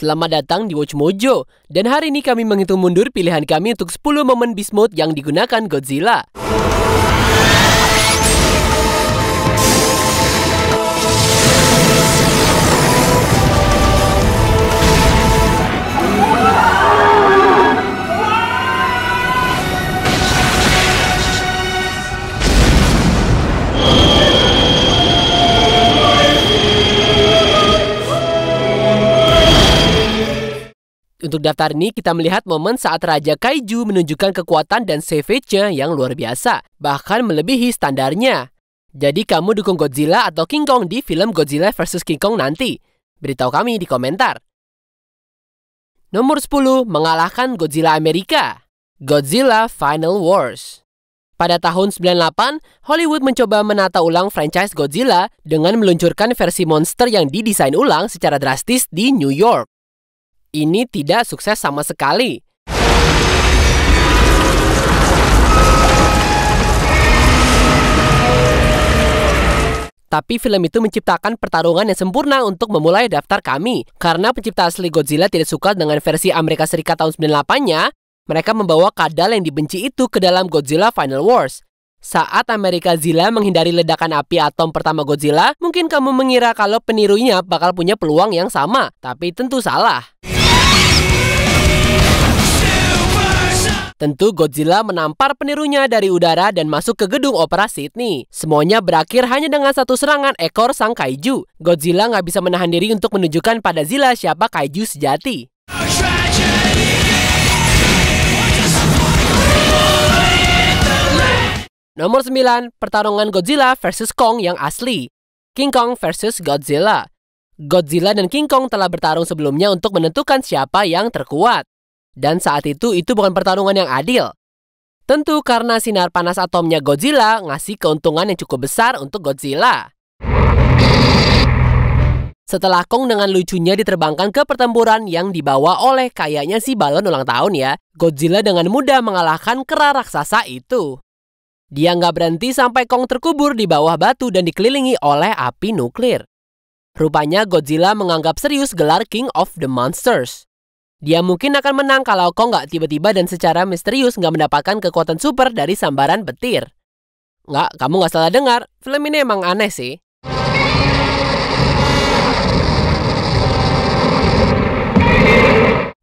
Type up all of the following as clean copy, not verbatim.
Selamat datang di Watch Mojo. Dan hari ini kami menghitung mundur pilihan kami untuk 10 momen Beast Mode yang digunakan Godzilla. Untuk daftar ini, kita melihat momen saat Raja Kaiju menunjukkan kekuatan dan savage-nya yang luar biasa, bahkan melebihi standarnya. Jadi kamu dukung Godzilla atau King Kong di film Godzilla vs King Kong nanti? Beritahu kami di komentar. Nomor 10, mengalahkan Godzilla Amerika. Godzilla Final Wars. Pada tahun 98, Hollywood mencoba menata ulang franchise Godzilla dengan meluncurkan versi monster yang didesain ulang secara drastis di New York. Ini tidak sukses sama sekali. Tapi film itu menciptakan pertarungan yang sempurna untuk memulai daftar kami. Karena pencipta asli Godzilla tidak suka dengan versi Amerika Serikat tahun 98-nya, mereka membawa kadal yang dibenci itu ke dalam Godzilla Final Wars. Saat Amerika Zilla menghindari ledakan api atom pertama Godzilla, mungkin kamu mengira kalau penirunya bakal punya peluang yang sama. Tapi tentu salah. Tentu Godzilla menampar penirunya dari udara dan masuk ke gedung opera Sydney. Semuanya berakhir hanya dengan satu serangan ekor sang kaiju. Godzilla nggak bisa menahan diri untuk menunjukkan pada Zilla siapa kaiju sejati. Nomor 9, pertarungan Godzilla vs Kong yang asli. King Kong vs Godzilla. Godzilla dan King Kong telah bertarung sebelumnya untuk menentukan siapa yang terkuat. Dan saat itu bukan pertarungan yang adil. Tentu karena sinar panas atomnya Godzilla ngasih keuntungan yang cukup besar untuk Godzilla. Setelah Kong dengan lucunya diterbangkan ke pertempuran yang dibawa oleh kayaknya si balon ulang tahun ya, Godzilla dengan mudah mengalahkan kera raksasa itu. Dia nggak berhenti sampai Kong terkubur di bawah batu dan dikelilingi oleh api nuklir. Rupanya Godzilla menganggap serius gelar King of the Monsters. Dia mungkin akan menang kalau Kong nggak tiba-tiba dan secara misterius nggak mendapatkan kekuatan super dari sambaran petir. Nggak, kamu nggak salah dengar. Film ini emang aneh sih.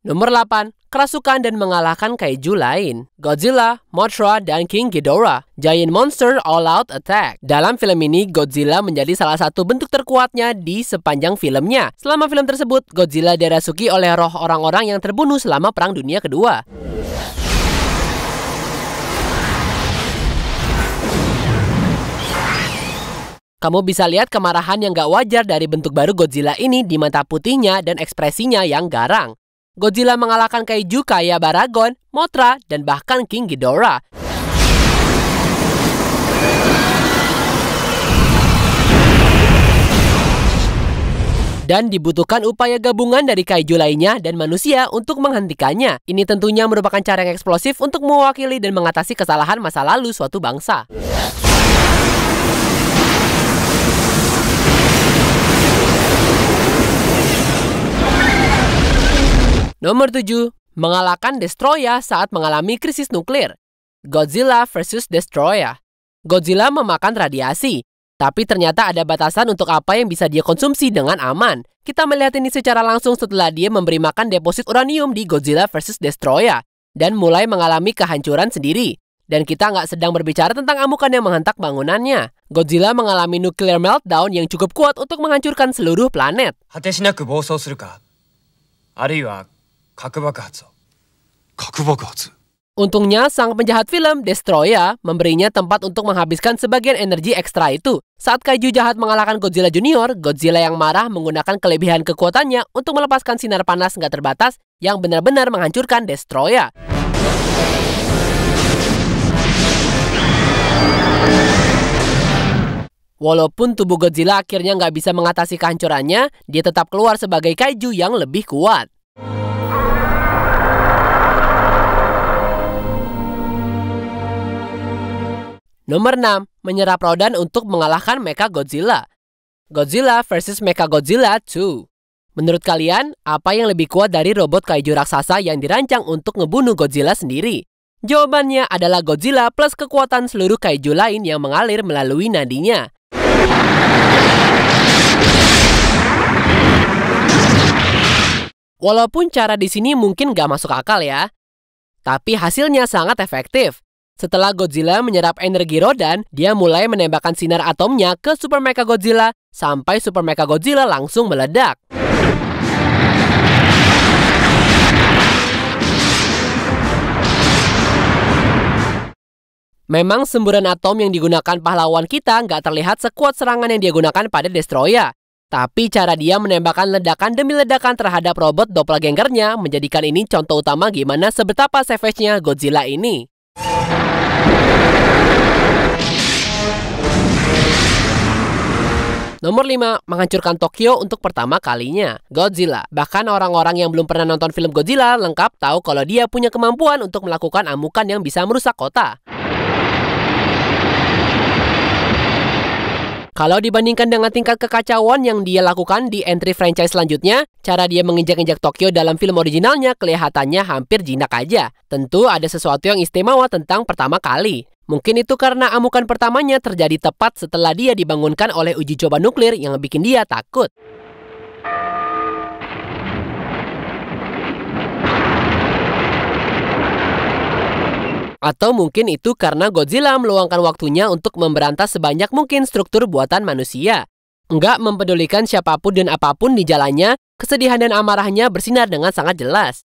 Nomor 8, kerasukan dan mengalahkan kaiju lain. Godzilla, Mothra, dan King Ghidorah. Giant Monster All-Out Attack. Dalam film ini, Godzilla menjadi salah satu bentuk terkuatnya di sepanjang filmnya. Selama film tersebut, Godzilla dirasuki oleh roh orang-orang yang terbunuh selama Perang Dunia Kedua. Kamu bisa lihat kemarahan yang gak wajar dari bentuk baru Godzilla ini di mata putihnya dan ekspresinya yang garang. Godzilla mengalahkan kaiju kayak Baragon, Mothra, dan bahkan King Ghidorah. Dan dibutuhkan upaya gabungan dari kaiju lainnya dan manusia untuk menghentikannya. Ini tentunya merupakan cara yang eksplosif untuk mewakili dan mengatasi kesalahan masa lalu suatu bangsa. Nomor 7, mengalahkan Destroya saat mengalami krisis nuklir. Godzilla vs Destroya. Godzilla memakan radiasi, tapi ternyata ada batasan untuk apa yang bisa dia konsumsi dengan aman. Kita melihat ini secara langsung setelah dia memberi makan deposit uranium di Godzilla vs Destroya dan mulai mengalami kehancuran sendiri. Dan kita nggak sedang berbicara tentang amukan yang menghentak bangunannya. Godzilla mengalami nuclear meltdown yang cukup kuat untuk menghancurkan seluruh planet. Untungnya, sang penjahat film, Destroya, memberinya tempat untuk menghabiskan sebagian energi ekstra itu. Saat kaiju jahat mengalahkan Godzilla Junior, Godzilla yang marah menggunakan kelebihan kekuatannya untuk melepaskan sinar panas nggak terbatas yang benar-benar menghancurkan Destroya. Walaupun tubuh Godzilla akhirnya nggak bisa mengatasi kehancurannya, dia tetap keluar sebagai kaiju yang lebih kuat. Nomor 6, menyerap Rodan untuk mengalahkan Mechagodzilla. Godzilla vs Mechagodzilla 2. Menurut kalian, apa yang lebih kuat dari robot kaiju raksasa yang dirancang untuk ngebunuh Godzilla sendiri? Jawabannya adalah Godzilla plus kekuatan seluruh kaiju lain yang mengalir melalui nadinya. Walaupun cara di sini mungkin gak masuk akal ya, tapi hasilnya sangat efektif. Setelah Godzilla menyerap energi Rodan, dia mulai menembakkan sinar atomnya ke Super Mechagodzilla sampai Super Mechagodzilla langsung meledak. Memang semburan atom yang digunakan pahlawan kita nggak terlihat sekuat serangan yang dia gunakan pada Destroya. Tapi cara dia menembakkan ledakan demi ledakan terhadap robot doppelgangernya menjadikan ini contoh utama gimana sebetapa savage-nya Godzilla ini. Nomor 5, menghancurkan Tokyo untuk pertama kalinya. Godzilla. Bahkan orang-orang yang belum pernah nonton film Godzilla lengkap tahu kalau dia punya kemampuan untuk melakukan amukan yang bisa merusak kota. Kalau dibandingkan dengan tingkat kekacauan yang dia lakukan di entry franchise selanjutnya, cara dia menginjak-injak Tokyo dalam film originalnya kelihatannya hampir jinak aja. Tentu ada sesuatu yang istimewa tentang pertama kali. Mungkin itu karena amukan pertamanya terjadi tepat setelah dia dibangunkan oleh uji coba nuklir yang bikin dia takut. Atau mungkin itu karena Godzilla meluangkan waktunya untuk memberantas sebanyak mungkin struktur buatan manusia. Enggak mempedulikan siapapun dan apapun di jalannya, kesedihan dan amarahnya bersinar dengan sangat jelas.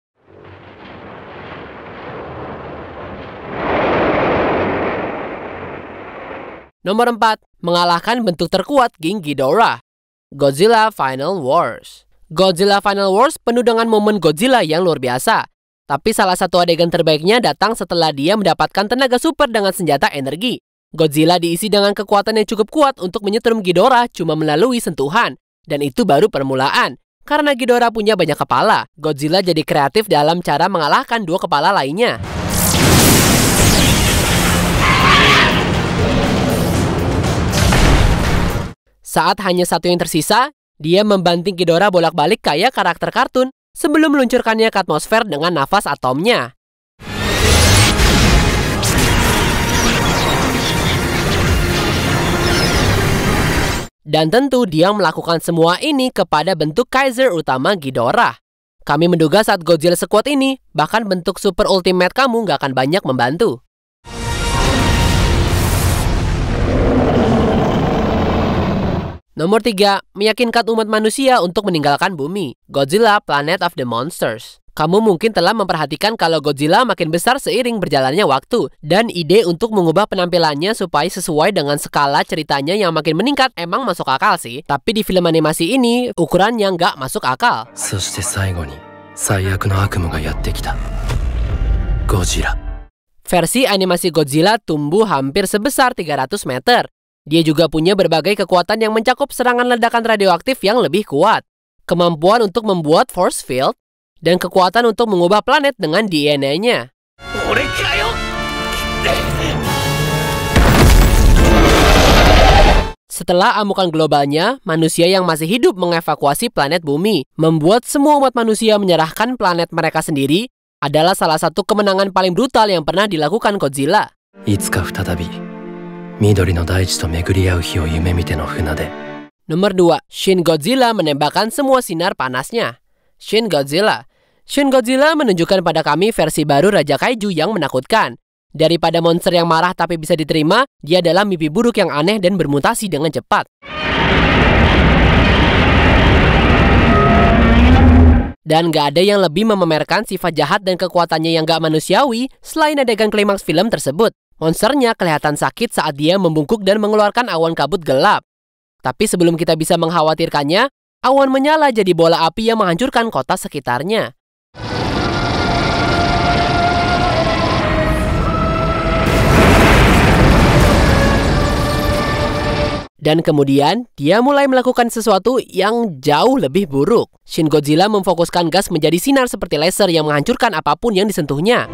Nomor 4, mengalahkan bentuk terkuat King Ghidorah. Godzilla Final Wars. Godzilla Final Wars penuh dengan momen Godzilla yang luar biasa. Tapi salah satu adegan terbaiknya datang setelah dia mendapatkan tenaga super dengan senjata energi. Godzilla diisi dengan kekuatan yang cukup kuat untuk menyetrum Ghidorah cuma melalui sentuhan. Dan itu baru permulaan. Karena Ghidorah punya banyak kepala, Godzilla jadi kreatif dalam cara mengalahkan dua kepala lainnya. Saat hanya satu yang tersisa, dia membanting Ghidorah bolak-balik kayak karakter kartun sebelum meluncurkannya ke atmosfer dengan nafas atomnya. Dan tentu dia melakukan semua ini kepada bentuk Kaiser utama Ghidorah. Kami menduga saat Godzilla sekuat ini, bahkan bentuk super ultimate kamu nggak akan banyak membantu. Nomor 3, meyakinkan umat manusia untuk meninggalkan bumi. Godzilla Planet of the Monsters. Kamu mungkin telah memperhatikan kalau Godzilla makin besar seiring berjalannya waktu. Dan ide untuk mengubah penampilannya supaya sesuai dengan skala ceritanya yang makin meningkat emang masuk akal sih. Tapi di film animasi ini, ukurannya nggak masuk akal. Godzilla. Versi animasi Godzilla tumbuh hampir sebesar 300 meter. Dia juga punya berbagai kekuatan yang mencakup serangan ledakan radioaktif yang lebih kuat, kemampuan untuk membuat force field, dan kekuatan untuk mengubah planet dengan DNA-nya. Setelah amukan globalnya, manusia yang masih hidup mengevakuasi planet bumi, membuat semua umat manusia menyerahkan planet mereka sendiri adalah salah satu kemenangan paling brutal yang pernah dilakukan Godzilla. Nomor 2, Shin Godzilla menembakkan semua sinar panasnya. Shin Godzilla menunjukkan pada kami versi baru Raja Kaiju yang menakutkan. Daripada monster yang marah tapi bisa diterima, dia adalah mimpi buruk yang aneh dan bermutasi dengan cepat. Dan gak ada yang lebih memamerkan sifat jahat dan kekuatannya yang gak manusiawi selain adegan klimaks film tersebut. Monsternya kelihatan sakit saat dia membungkuk dan mengeluarkan awan kabut gelap. Tapi sebelum kita bisa mengkhawatirkannya, awan menyala jadi bola api yang menghancurkan kota sekitarnya. Dan kemudian, dia mulai melakukan sesuatu yang jauh lebih buruk. Shin Godzilla memfokuskan gas menjadi sinar seperti laser yang menghancurkan apapun yang disentuhnya.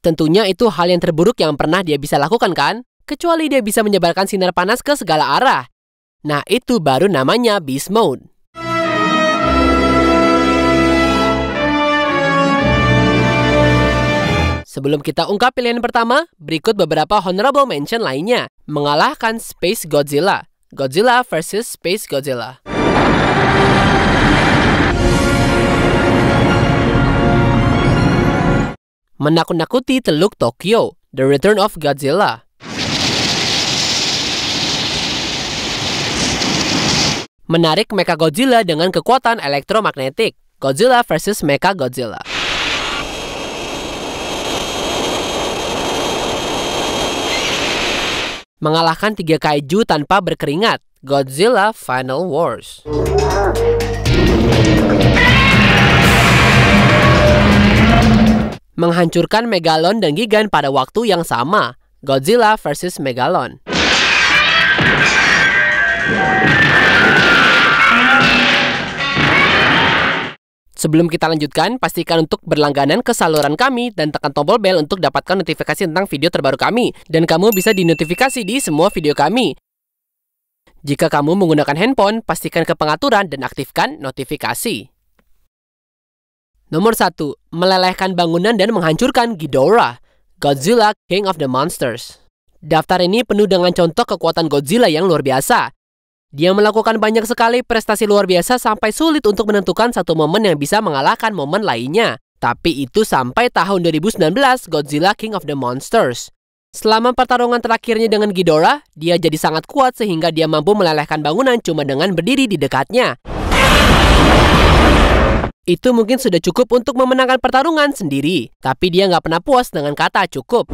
Tentunya itu hal yang terburuk yang pernah dia bisa lakukan kan? kecuali dia bisa menyebarkan sinar panas ke segala arah. Nah, itu baru namanya Beast Mode. Sebelum kita ungkap pilihan pertama, berikut beberapa honorable mention lainnya. Mengalahkan Space Godzilla. Godzilla vs Space Godzilla. Menakut-nakuti Teluk Tokyo. The Return of Godzilla. Menarik Mechagodzilla dengan kekuatan elektromagnetik. Godzilla vs Mechagodzilla. Mengalahkan 3 kaiju tanpa berkeringat. Godzilla Final Wars. Menghancurkan Megalon dan Gigan pada waktu yang sama. Godzilla vs Megalon. Sebelum kita lanjutkan, pastikan untuk berlangganan ke saluran kami dan tekan tombol bel untuk dapatkan notifikasi tentang video terbaru kami. Dan kamu bisa dinotifikasi di semua video kami. Jika kamu menggunakan handphone, pastikan ke pengaturan dan aktifkan notifikasi. Nomor 1. Melelehkan bangunan dan menghancurkan Ghidorah. Godzilla King of the Monsters. Daftar ini penuh dengan contoh kekuatan Godzilla yang luar biasa. Dia melakukan banyak sekali prestasi luar biasa sampai sulit untuk menentukan satu momen yang bisa mengalahkan momen lainnya. Tapi itu sampai tahun 2019 Godzilla King of the Monsters. Selama pertarungan terakhirnya dengan Ghidorah, dia jadi sangat kuat sehingga dia mampu melelehkan bangunan cuma dengan berdiri di dekatnya. Itu mungkin sudah cukup untuk memenangkan pertarungan sendiri. Tapi dia nggak pernah puas dengan kata cukup.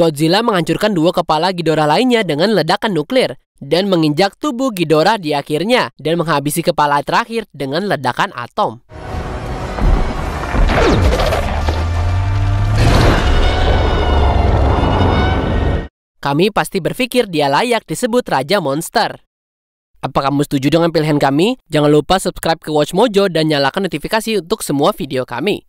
Godzilla menghancurkan 2 kepala Ghidorah lainnya dengan ledakan nuklir dan menginjak tubuh Ghidorah di akhirnya dan menghabisi kepala terakhir dengan ledakan atom. Kami pasti berpikir dia layak disebut Raja Monster. Apa kamu setuju dengan pilihan kami? Jangan lupa subscribe ke Watch Mojo dan nyalakan notifikasi untuk semua video kami.